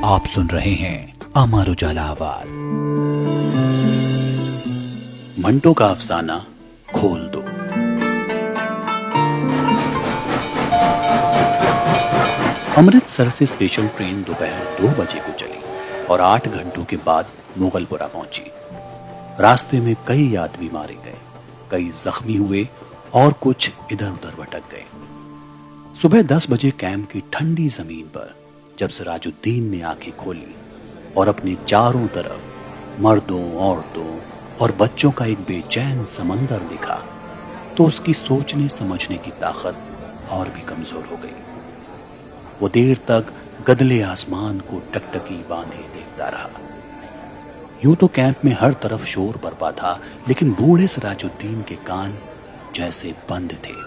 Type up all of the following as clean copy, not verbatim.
آپ سن رہے ہیں امر اجالا آواز۔ منٹو کا افسانہ کھول دو۔ امرتسر سے اسپیشل ٹرین دوپہر 2 بجے کو چلی اور 8 گھنٹوں کے بعد مغل پورہ پہنچی۔ راستے میں کئی آدمی مارے گئے، کئی زخمی ہوئے اور کچھ ادھر ادھر بھٹک گئے۔ صبح 10 بجے کیمپ کی ٹھنڈی زمین پر جب سراج الدین نے آنکھیں کھولی اور اپنے چاروں طرف مردوں، عورتوں اور بچوں کا ایک بے چین سمندر دیکھا تو اس کی سوچنے سمجھنے کی طاقت اور بھی کمزور ہو گئی۔ وہ دیر تک گدلے آسمان کو ٹکٹکی باندھے دیکھتا رہا۔ یوں تو کیمپ میں ہر طرف شور برپا تھا، لیکن بوڑھے سراج الدین کے کان جیسے بند تھے۔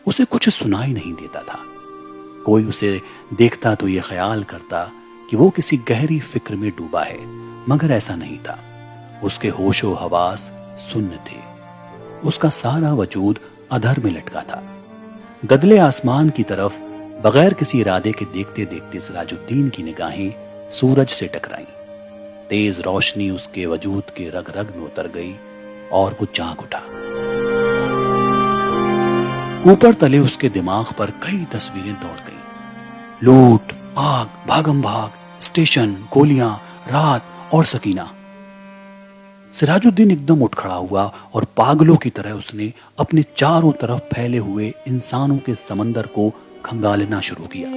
اسے کچھ سنائی نہیں دیتا تھا۔ کوئی اسے دیکھتا تو یہ خیال کرتا کہ وہ کسی گہری فکر میں ڈوبا ہے، مگر ایسا نہیں تھا۔ اس کے ہوش و حواس سن تھے، اس کا سارا وجود ادھر میں لٹکا تھا۔ گدلے آسمان کی طرف بغیر کسی ارادے کے دیکھتے دیکھتے سراج الدین کی نگاہیں سورج سے ٹکرائیں۔ تیز روشنی اس کے وجود کے رگ رگ میں اتر گئی اور وہ جاگ اٹھا۔ اوپر تلے اس کے دماغ پر کئی تصویریں دوڑ گئیں۔ لوٹ، آگ، بھاگم بھاگ، اسٹیشن، گولیاں، رات اور سکینہ۔ سراج الدین ایک دم اٹھ کھڑا ہوا اور پاگلوں کی طرح اس نے اپنے چاروں طرف پھیلے ہوئے انسانوں کے سمندر کو کھنگالنا شروع کیا۔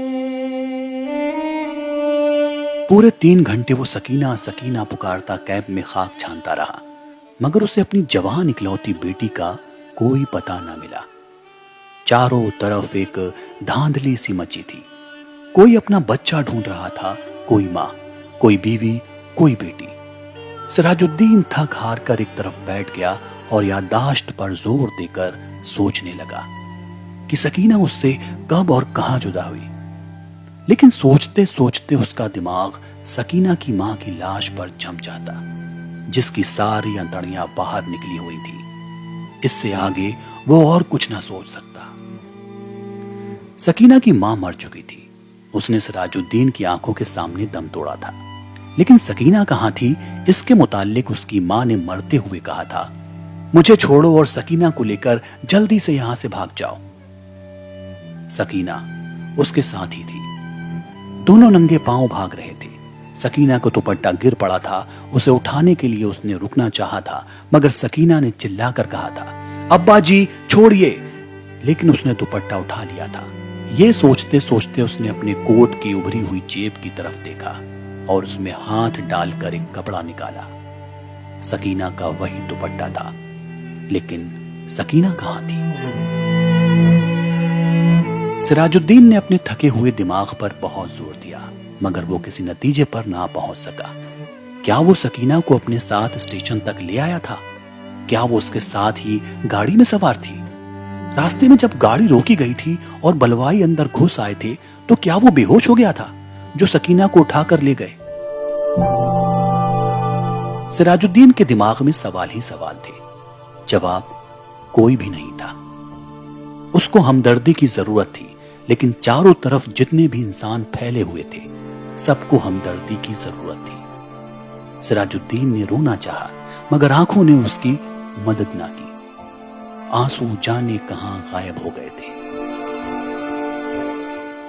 پورے 3 گھنٹے وہ سکینہ سکینہ پکارتا کیمپ میں خاک چھانتا رہا، مگر اسے اپنی جوان اکلوتی بیٹی کا کوئی پتہ نہ ملا۔ چاروں طرف ایک دھاندلی سی مچی تھی۔ کوئی اپنا بچہ ڈھونڈ رہا تھا، کوئی ماں، کوئی بیوی، کوئی بیٹی۔ سراج الدین تھک ہار کر ایک طرف بیٹھ گیا اور یادداشت پر زور دے کر سوچنے لگا کہ سکینہ اس سے کب اور کہاں جدا ہوئی۔ لیکن سوچتے سوچتے اس کا دماغ سکینہ کی ماں کی لاش پر جم جاتا، جس کی ساری انتڑیاں باہر نکلی ہوئی تھی۔ اس سے آگے وہ اور کچھ نہ سوچ سکتا۔ سکینہ کی ماں مر چکی تھی۔ اس نے سراج الدین کی آنکھوں کے سامنے دم توڑا تھا، لیکن سکینہ کہاں تھی؟ اس کے متعلق اس کی ماں نے مرتے ہوئے کہا تھا، مجھے چھوڑو اور سکینہ کو لے کر جلدی سے یہاں سے بھاگ جاؤ۔ سکینہ اس کے ساتھ ہی تھی۔ دونوں ننگے پاؤں بھاگ رہے تھے۔ سکینہ کو دوپٹہ گر پڑا تھا، اسے اٹھانے کے لیے اس نے رکنا چاہا تھا، مگر سکینہ نے چلا کر کہا تھا، ابا جی چھوڑیے، لیکن اس نے دوپٹہ اٹھا لیا تھا۔ یہ سوچتے سوچتے اس نے اپنے کوٹ کی ابھری ہوئی جیب کی طرف دیکھا اور اس میں ہاتھ ڈال کر ایک کپڑا نکالا۔ سکینہ کا وہی دوپٹہ تھا، لیکن سکینہ کہاں تھی؟ سراج الدین نے اپنے تھکے ہوئے دماغ پر بہت زور دیا، مگر وہ کسی نتیجے پر نہ پہنچ سکا۔ کیا وہ سکینہ کو اپنے ساتھ اسٹیشن تک لے آیا تھا؟ کیا وہ اس کے ساتھ ہی گاڑی میں سوار تھی؟ راستے میں جب گاڑی روکی گئی تھی اور بلوائی اندر گھس آئے تھے تو کیا وہ بے ہوش ہو گیا تھا جو سکینہ کو اٹھا کر لے گئے؟ سراج الدین کے دماغ میں سوال ہی سوال تھے، جواب کوئی بھی نہیں تھا۔ اس کو ہمدردی کی ضرورت تھی، لیکن چاروں طرف جتنے بھی انسان پھیلے ہوئے تھے، سب کو ہمدردی کی ضرورت تھی۔ سراج الدین نے رونا چاہا، مگر آنکھوں نے اس کی مدد نہ کی۔ آنسو جانے کہاں غائب ہو گئے تھے۔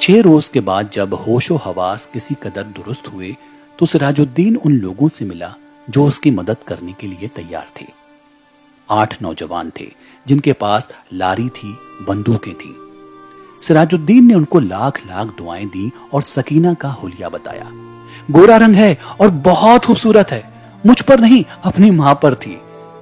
6 روز کے بعد جب ہوش و حواس کسی قدر درست ہوئے تو سراج الدین ان لوگوں سے ملا جو اس کی مدد کرنے کے لیے تیار تھے۔ 8 نوجوان تھے جن کے پاس لاری تھی، بندوقیں تھیں۔ سراج الدین نے ان کو لاکھ لاکھ دعائیں دی اور سکینہ کا حلیہ بتایا۔ گورا رنگ ہے اور بہت خوبصورت ہے، مجھ پر نہیں اپنی ماں پر تھی۔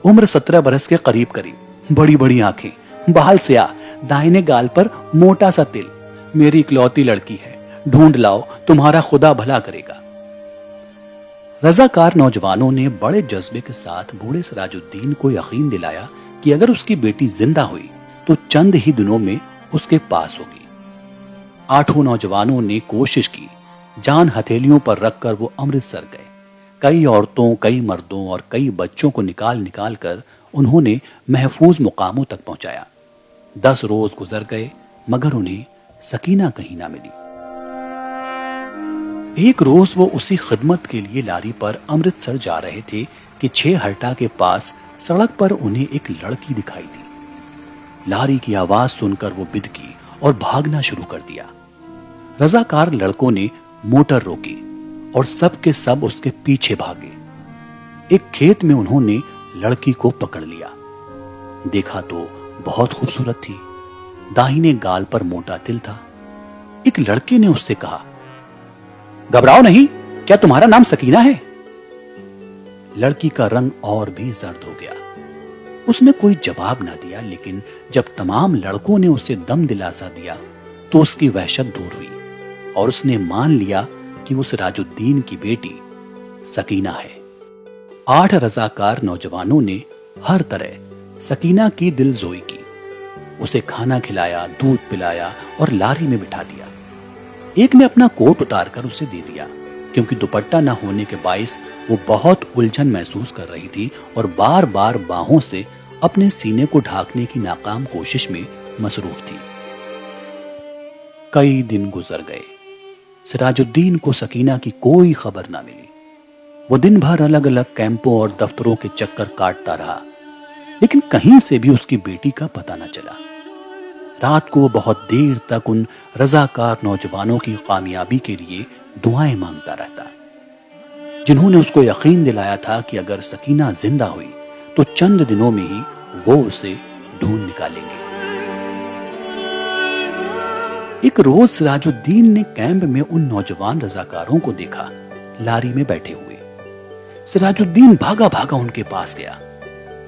عمر 17 برس کے قریب قریب، بڑی بڑی آنکھیں، بال سیاہ، دائنے گال پر موٹا سا تل۔ میری اکلوتی لڑکی ہے، ڈھونڈ لاؤ، تمہارا خدا بھلا کرے گا۔ رضاکار نوجوانوں نے بڑے جذبے کے ساتھ بوڑھے سراج الدین کو یقین دلایا کہ اگر اس کی بیٹی زندہ ہوئی تو چند ہی دنوں میں اس کے پاس ہوگی۔ 8 نوجوانوں نے کوشش کی، جان ہتھیلیوں پر رکھ کر وہ امرتسر گئے۔ کئی عورتوں، کئی مردوں اور کئی بچوں کو نکال نکال کر انہوں نے محفوظ مقاموں تک پہنچایا۔ 10 روز گزر گئے، مگر انہیں سکینہ کہیں نہ ملی۔ ایک روز وہ اسی خدمت کے لیے لاری پر امرتسر جا رہے تھے کہ 6 ہرٹا کے پاس سڑک پر انہیں ایک لڑکی دکھائی دی۔ لاری کی آواز سن کر وہ بدکی اور بھاگنا شروع کر دیا۔ رضاکار لڑکوں نے موٹر روکی اور سب کے سب اس کے پیچھے بھاگے۔ ایک کھیت میں انہوں نے لڑکی کو پکڑ لیا۔ دیکھا تو بہت خوبصورت تھی، داہنے گال پر موٹا تل تھا۔ ایک لڑکے نے اس سے کہا، گھبراؤ نہیں، کیا تمہارا نام سکینہ ہے؟ لڑکی کا رنگ اور بھی زرد ہو گیا۔ اس نے کوئی جواب نہ دیا، لیکن جب تمام لڑکوں نے اسے دم دلاسا دیا تو اس کی وحشت دور ہوئی اور اس نے مان لیا کہ وہ سراج الدین کی بیٹی سکینہ ہے۔ 8 رضاکار نوجوانوں نے ہر طرح سکینہ کی دل زوئی کی۔ اسے کھانا کھلایا، دودھ پلایا اور لاری میں بٹھا دیا۔ ایک نے اپنا کوٹ اتار کر اسے دے دیا، کیونکہ دوپٹہ نہ ہونے کے باعث وہ بہت الجھن محسوس کر رہی تھی اور بار بار باہوں سے اپنے سینے کو ڈھانکنے کی ناکام کوشش میں مصروف تھی۔ کئی دن گزر گئے، سراج الدین کو سکینہ کی کوئی خبر نہ ملی۔ وہ دن بھر الگ الگ کیمپوں اور دفتروں کے چکر کاٹتا رہا، لیکن کہیں سے بھی اس کی بیٹی کا پتہ نہ چلا۔ رات کو وہ بہت دیر تک ان رضاکار نوجوانوں کی کامیابی کے لیے دعائیں مانگتا رہتا، جنہوں نے اس کو یقین دلایا تھا کہ اگر سکینہ زندہ ہوئی تو چند دنوں میں ہی وہ اسے ڈھونڈ نکالیں گے۔ ایک روز سراج الدین نے کیمپ میں ان نوجوان رضاکاروں کو دیکھا، لاری میں بیٹھے ہوئے۔ سراج الدین بھاگا بھاگا ان کے پاس گیا۔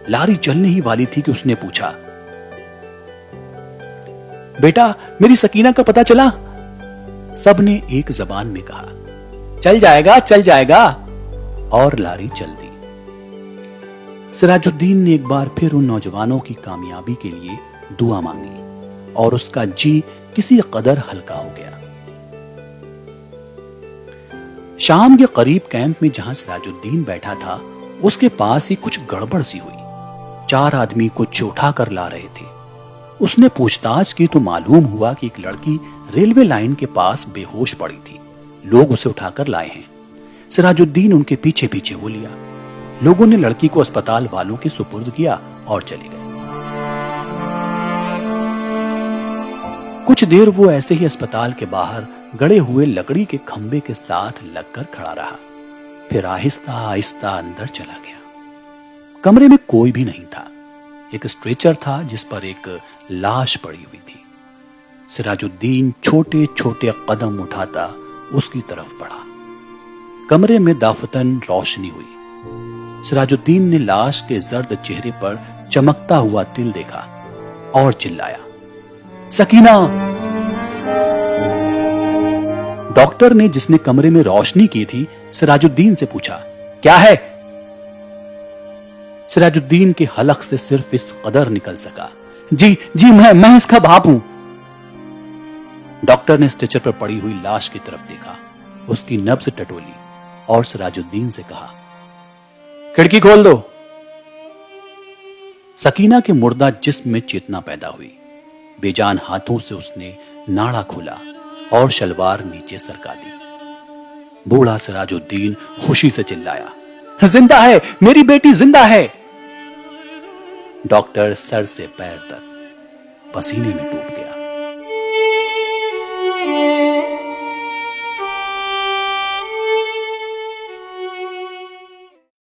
لاری چلنے ہی والی تھی کہ اس نے پوچھا، بیٹا میری سکینہ کا پتہ چلا؟ سب نے ایک زبان میں کہا، چل جائے گا چل جائے گا، اور لاری چل دی۔ سراج الدین نے ایک بار پھر ان نوجوانوں کی کامیابی کے لیے دعا مانگی اور اس کا جی کسی قدر ہلکا ہو گیا۔ شام کے قریب کیمپ میں جہاں سراج الدین بیٹھا تھا، اس کے پاس ہی کچھ گڑبڑ سی ہوئی۔ 4 آدمی کچھ اٹھا کر لا رہے تھے۔ اس نے پوچھ تاچھ کی تو معلوم ہوا کہ ایک لڑکی ریلوے لائن کے پاس بے ہوش پڑی تھی، لوگ اسے اٹھا کر لائے ہیں۔ سراج الدین ان کے پیچھے پیچھے ہو لیا۔ لوگوں نے لڑکی کو اسپتال والوں کے سپرد کیا اور چلے گئے۔ کچھ دیر وہ ایسے ہی اسپتال کے باہر گڑے ہوئے لکڑی کے کھمبے کے ساتھ لگ کر کھڑا رہا، پھر آہستہ آہستہ اندر چلا گیا۔ کمرے میں کوئی بھی نہیں تھا۔ ایک اسٹریچر تھا جس پر ایک لاش پڑی ہوئی تھی۔ سراج الدین چھوٹے چھوٹے قدم اٹھاتا اس کی طرف بڑھا۔ کمرے میں دافتن روشنی ہوئی۔ سراج الدین نے لاش کے زرد چہرے پر چمکتا ہوا تل دیکھا اور چلایا، سکینہ! ڈاکٹر نے، جس نے کمرے میں روشنی کی تھی، سراج الدین سے پوچھا، کیا ہے؟ سراج الدین کے حلق سے صرف اس قدر نکل سکا، جی میں اس کا باپ ہوں۔ ڈاکٹر نے اسٹریچر پر پڑی ہوئی لاش کی طرف دیکھا، اس کی نبض ٹٹولی اور سراج الدین سے کہا، کھڑکی کھول دو۔ سکینہ کے مردہ جسم میں چیتنا پیدا ہوئی۔ بے جان ہاتھوں سے اس نے ناڑا کھولا اور شلوار نیچے سرکا دی۔ بوڑھا سراج الدین خوشی سے چلایا، زندہ ہے، میری بیٹی زندہ ہے۔ ڈاکٹر سر سے پیر تک پسینے میں ڈوب گیا۔